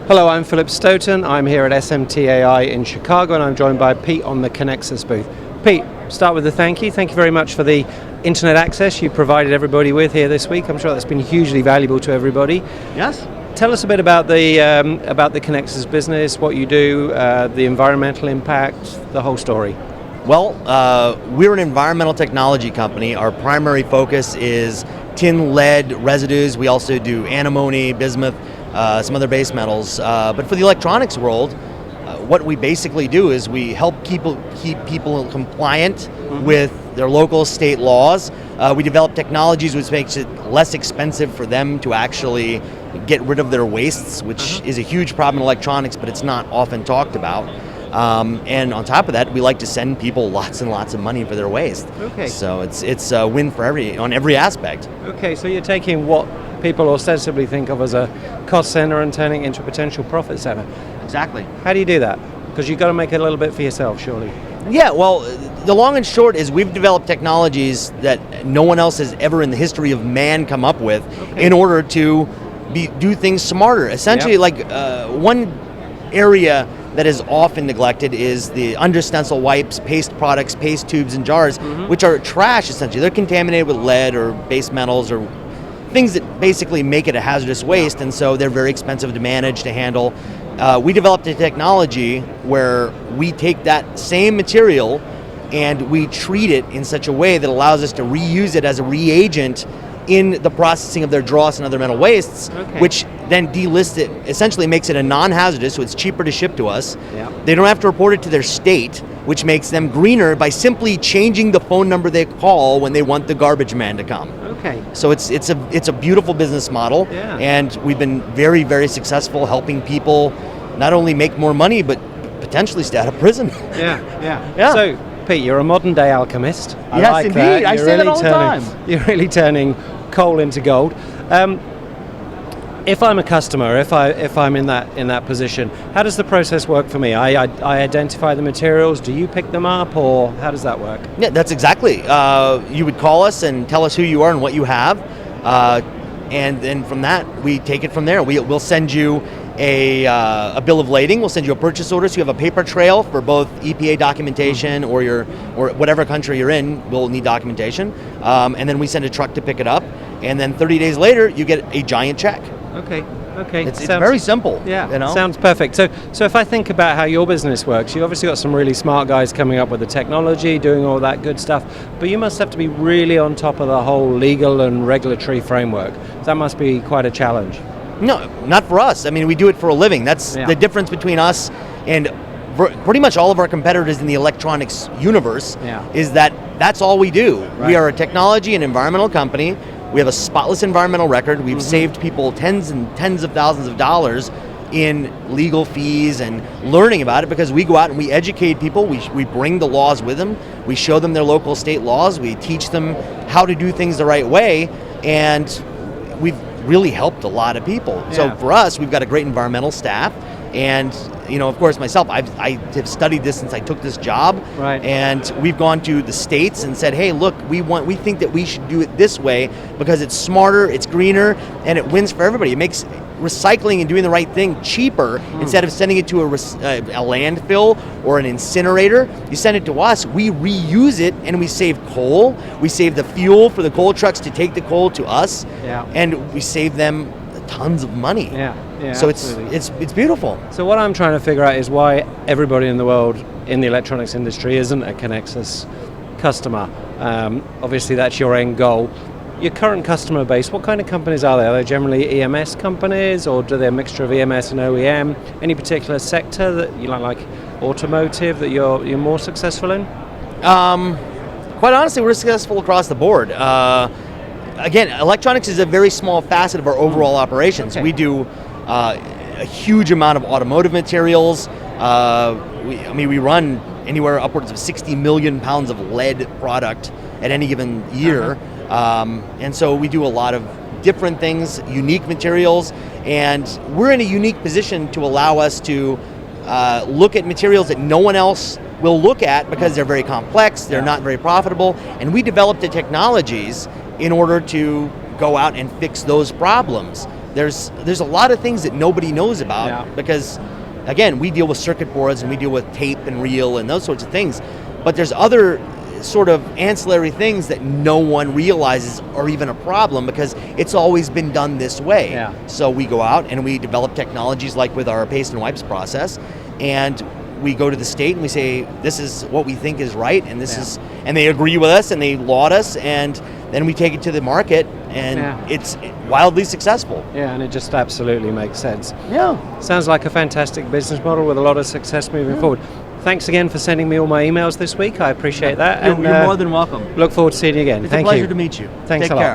Hello, I'm Philip Stoten. I'm here at SMTAI in Chicago, and I'm joined by Pete on the Conexus booth. Pete, start with a thank you. Thank you very much for the internet access you provided everybody with here this week. I'm sure that's been hugely valuable to everybody. Yes. Tell us a bit about the Conexus business, what you do, the environmental impact, the whole story. Well, we're an environmental technology company. Our primary focus is tin, lead, residues. We also do antimony, bismuth, some other base metals. But for the electronics world, what we basically do is we help keep people compliant with their local state laws. We develop technologies which makes it less expensive for them to actually get rid of their wastes, which is a huge problem in electronics, but it's not often talked about. And on top of that, we like to send people lots and lots of money for their waste. Okay. So it's a win for on every aspect. Okay, so you're taking what people ostensibly think of as a cost center and turning it into a potential profit center. Exactly. How do you do that? Because you've got to make it a little bit for yourself, surely. Yeah, well, the long and short is we've developed technologies that no one else has ever in the history of man come up with in order to do things smarter. Essentially, one area that is often neglected is the under-stencil wipes, paste products, paste tubes and jars, which are trash essentially. They're contaminated with lead or base metals or things that basically make it a hazardous waste, and so they're very expensive to manage, to handle. We developed a technology where we take that same material and we treat it in such a way that allows us to reuse it as a reagent in the processing of their dross and other metal wastes, which then delists it, essentially makes it a non-hazardous, so it's cheaper to ship to us. They don't have to report it to their state, which makes them greener by simply changing the phone number they call when they want the garbage man to come. So it's a beautiful business model, and we've been very, very successful helping people not only make more money, but potentially stay out of prison. Yeah. So, Pete, you're a modern day alchemist. I yes, like indeed. That. I say that all the time. You're really turning coal into gold. If I'm a customer, if I'm in that position, how does the process work for me? I identify the materials. Do you pick them up, or how does that work? Yeah, that's exactly. You would call us and tell us who you are and what you have, and then from that we take it from there. We'll send you a bill of lading. We'll send you a purchase order, so you have a paper trail for both EPA documentation or whatever country you're in. We'll need documentation, and then we send a truck to pick it up, and then 30 days later you get a giant check. Okay. It's very simple. Yeah, you know? Sounds perfect. So if I think about how your business works, you obviously got some really smart guys coming up with the technology, doing all that good stuff, but you must have to be really on top of the whole legal and regulatory framework. That must be quite a challenge. No, not for us. I mean, we do it for a living. That's the difference between us and pretty much all of our competitors in the electronics universe, is that that's all we do. Right. We are a technology and environmental company. We have a spotless environmental record. We've saved people tens and tens of thousands of dollars in legal fees and learning about it, because we go out and we educate people. We bring the laws with them. We show them their local state laws. We teach them how to do things the right way, and we've really helped a lot of people. So for us, we've got a great environmental staff, and of course myself, I have studied this since I took this job, and we've gone to the states and said, hey, look, we think that we should do it this way because it's smarter, it's greener, and it wins for everybody. It makes recycling and doing the right thing cheaper. Instead of sending it to a landfill or an incinerator, you send it to us, we reuse it, and we save coal, we save the fuel for the coal trucks to take the coal to us, and we save them tons of money. So it's beautiful. So what I'm trying to figure out is why everybody in the world in the electronics industry isn't a Conexus customer. Obviously that's your end goal. Your current customer base, what kind of companies are they? Are they generally EMS companies, or do they a mixture of EMS and OEM? Any particular sector that you like automotive, that you're more successful in? Quite honestly, we're successful across the board. Again, electronics is a very small facet of our overall operations. We do a huge amount of automotive materials. We run anywhere upwards of 60 million pounds of lead product at any given year. And so we do a lot of different things, unique materials, and we're in a unique position to allow us to look at materials that no one else will look at because they're very complex, they're not very profitable, and we developed the technologies in order to go out and fix those problems. There's a lot of things that nobody knows about because, again, we deal with circuit boards and we deal with tape and reel and those sorts of things. But there's other sort of ancillary things that no one realizes are even a problem because it's always been done this way. Yeah. So we go out and we develop technologies like with our paste and wipes process, and we go to the state and we say, this is what we think is right, and this is, and they agree with us and they laud us, and then we take it to the market, and it's wildly successful. Yeah, and it just absolutely makes sense. Yeah. Sounds like a fantastic business model with a lot of success moving forward. Thanks again for sending me all my emails this week. I appreciate that. You're more than welcome. Look forward to seeing you again. It's Thank a pleasure you. to meet you. Thanks Take a lot. care.